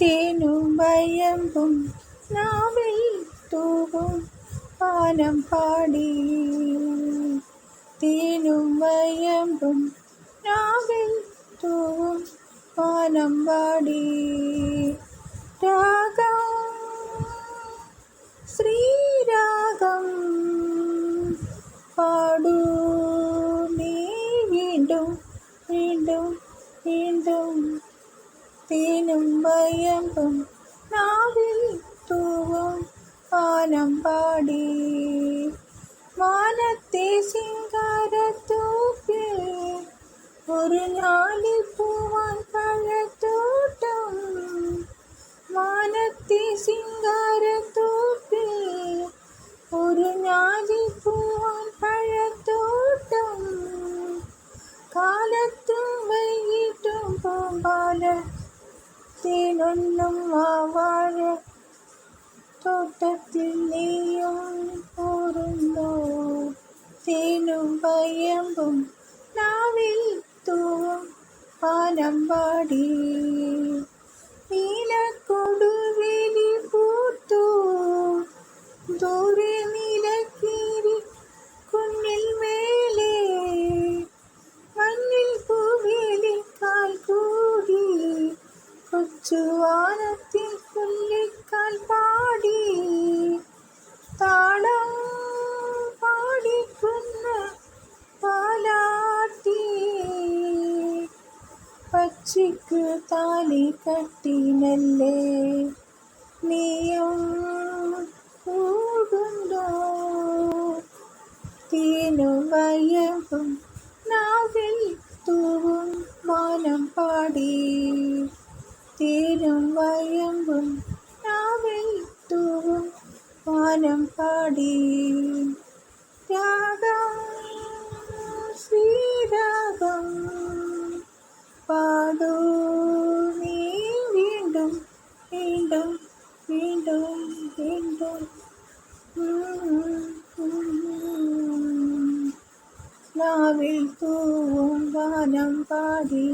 തേനും വയമ്പും നാവിൽ തൂവും വാനം പാടി. തേനും വയമ്പും നാവിൽ തൂവും വാനം പാടി. രാഗം ശ്രീരാഗം പാടൂ നീ വീണ്ടും വീണ്ടും വീണ്ടും. തേനും വയമ്പും നാവിൽ തൂവും വാനം പാടി. മാനത്തെ സിംഗാരത്തോപ്പിൽ ഒരു ഞാലിപ്പൂവാൻ പഴത്തോട്ടം. മാനത്തെ സിംഗാരത്തോപ്പിൽ ഒരു ഞാലിപ്പൂവാൻ പഴത്തോട്ടം. കാലത്തും വൈകിട്ടും പൂമ്പാല തേനൊന്നും വാഴ തോട്ടത്തിൽ നീയും പോരുന്നോ. തേനും വയമ്പും നാവിൽ തൂവും വാനം പാടി. നീലക്കൊടുവേലി പൂത്തു ദൂരെ നീലക്കീരി കുന്നിൽ മേലെ. മഞ്ഞിൽ പൂവേലി കാൽ കൂടി കൊച്ചുവാനത്തിൽ പുള്ളിക്കാൽ പാടി. താളം പാടിക്കുന്ന പാലാട്ടി പക്ഷിക്ക് താലി കട്ടിനല്ലേ നീയും കൂടുണ്ടോ. തേനും വയമ്പും നാവിൽ തൂവും വാനം പാടി. തേനും വയമ്പും നാവിൽ തൂവും വാനം പാടി. രാഗം ശ്രീരാഗം പാടൂ നീ വീണ്ടും വീണ്ടും വീണ്ടും വീണ്ടും. നാവിൽ തൂവും വാനം പാടി.